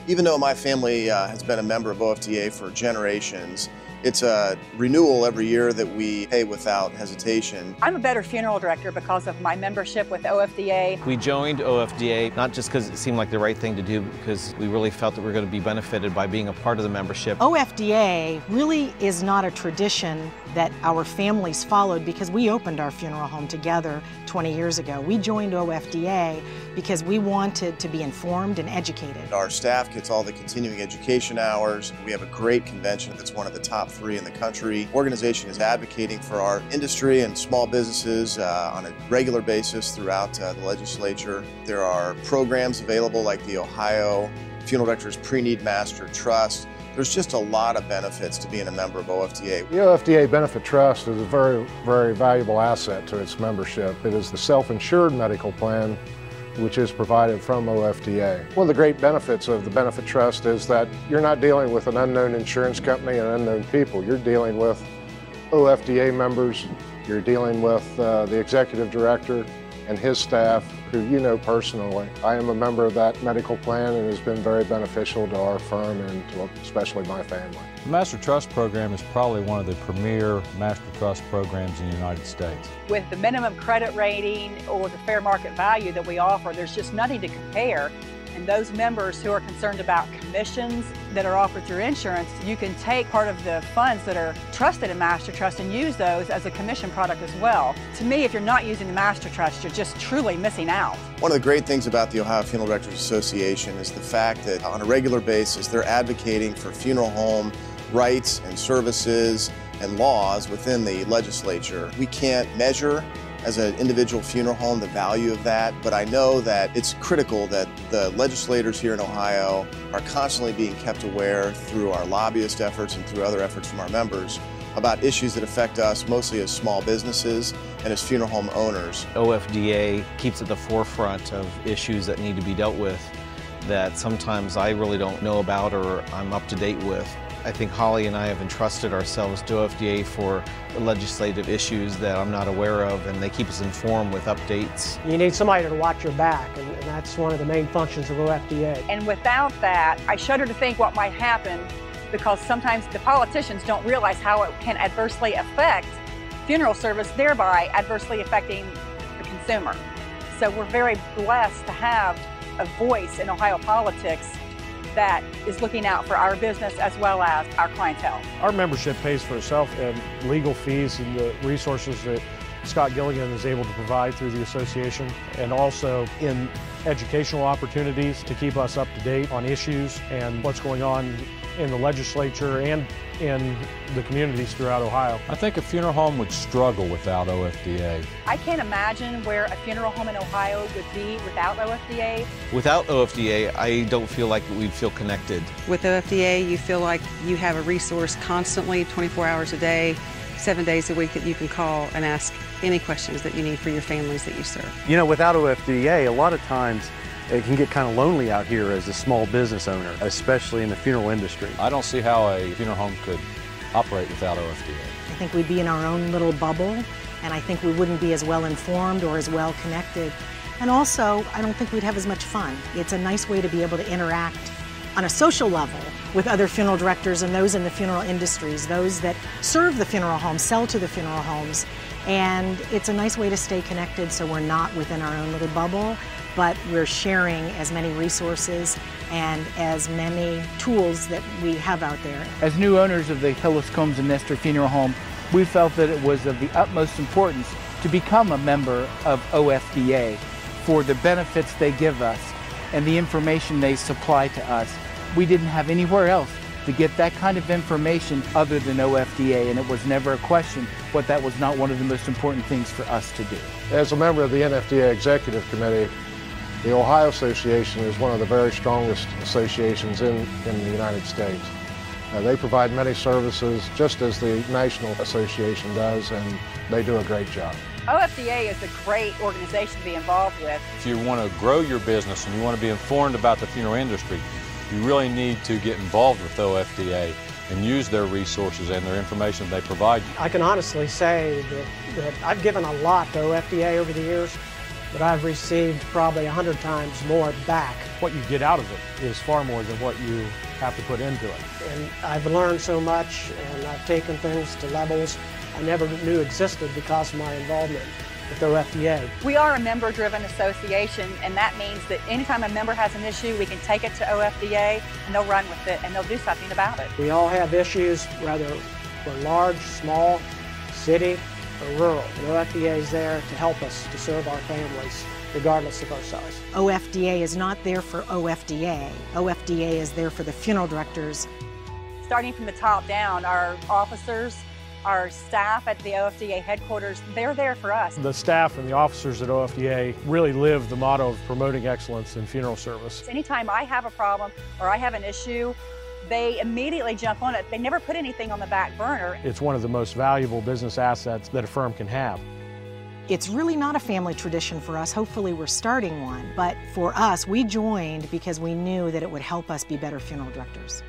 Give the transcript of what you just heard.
Even though my family has been a member of OFDA for generations, it's a renewal every year that we pay without hesitation. I'm a better funeral director because of my membership with OFDA. We joined OFDA not just because it seemed like the right thing to do, because we really felt that we were going to be benefited by being a part of the membership. OFDA really is not a tradition that our families followed because we opened our funeral home together 20 years ago. We joined OFDA because we wanted to be informed and educated. Our staff gets all the continuing education hours. We have a great convention that's one of the top 3 in the country. The organization is advocating for our industry and small businesses on a regular basis throughout the legislature. There are programs available like the Ohio Funeral Directors Pre-Need Master Trust. There's just a lot of benefits to being a member of OFDA. The OFDA Benefit Trust is a very, very valuable asset to its membership. It is the self-insured medical plan which is provided from OFDA. One of the great benefits of the Benefit Trust is that you're not dealing with an unknown insurance company and unknown people. You're dealing with OFDA members, you're dealing with the executive director and his staff, who you know personally. I am a member of that medical plan and it has been very beneficial to our firm and to especially my family. The Master Trust program is probably one of the premier Master Trust programs in the United States. With the minimum credit rating or the fair market value that we offer, there's just nothing to compare. And those members who are concerned about commissions that are offered through insurance, you can take part of the funds that are trusted in Master Trust and use those as a commission product as well. To me, if you're not using the Master Trust, you're just truly missing out. One of the great things about the Ohio Funeral Directors Association is the fact that on a regular basis, they're advocating for funeral home rights and services and laws within the legislature. We can't measure as an individual funeral home the value of that, but I know that it's critical that the legislators here in Ohio are constantly being kept aware through our lobbyist efforts and through other efforts from our members about issues that affect us mostly as small businesses and as funeral home owners. OFDA keeps at the forefront of issues that need to be dealt with that sometimes I really don't know about or I'm up to date with. I think Holly and I have entrusted ourselves to OFDA for legislative issues that I'm not aware of, and they keep us informed with updates. You need somebody to watch your back, and that's one of the main functions of OFDA. And without that, I shudder to think what might happen, because sometimes the politicians don't realize how it can adversely affect funeral service, thereby adversely affecting the consumer. So we're very blessed to have a voice in Ohio politics that is looking out for our business as well as our clientele. Our membership pays for itself, and legal fees and the resources that Scott Gilligan is able to provide through the association, and also in educational opportunities to keep us up to date on issues and what's going on in the legislature and in the communities throughout Ohio. I think a funeral home would struggle without OFDA. I can't imagine where a funeral home in Ohio would be without OFDA. Without OFDA, I don't feel like we'd feel connected. With OFDA, you feel like you have a resource constantly, 24 hours a day, 7 days a week that you can call and ask any questions that you need for your families that you serve. You know, without OFDA, a lot of times it can get kind of lonely out here as a small business owner, especially in the funeral industry. I don't see how a funeral home could operate without OFDA. I think we'd be in our own little bubble, and I think we wouldn't be as well informed or as well connected. And also, I don't think we'd have as much fun. It's a nice way to be able to interact on a social level with other funeral directors and those in the funeral industries, those that serve the funeral homes, sell to the funeral homes. And it's a nice way to stay connected so we're not within our own little bubble, but we're sharing as many resources and as many tools that we have out there. As new owners of the Hillis Combs and Nestor Funeral Home, we felt that it was of the utmost importance to become a member of OFDA for the benefits they give us and the information they supply to us. We didn't have anywhere else to get that kind of information other than OFDA, and it was never a question but that was not one of the most important things for us to do. As a member of the NFDA Executive Committee, the Ohio Association is one of the very strongest associations in the United States. They provide many services just as the National Association does, and they do a great job. OFDA is a great organization to be involved with. If you want to grow your business and you want to be informed about the funeral industry, you really need to get involved with OFDA and use their resources and their information they provide you. I can honestly say that I've given a lot to OFDA over the years, but I've received probably 100 times more back. What you get out of it is far more than what you have to put into it. And I've learned so much, and I've taken things to levels I never knew existed because of my involvement with OFDA. We are a member-driven association, and that means that anytime a member has an issue, we can take it to OFDA, and they'll run with it, and they'll do something about it. We all have issues, whether we're large, small, city, or rural. And OFDA is there to help us to serve our families, regardless of our size. OFDA is not there for OFDA. OFDA is there for the funeral directors. Starting from the top down, our officers, our staff at the OFDA headquarters, they're there for us. The staff and the officers at OFDA really live the motto of promoting excellence in funeral service. Anytime I have a problem or I have an issue, they immediately jump on it. They never put anything on the back burner. It's one of the most valuable business assets that a firm can have. It's really not a family tradition for us. Hopefully we're starting one. But for us, we joined because we knew that it would help us be better funeral directors.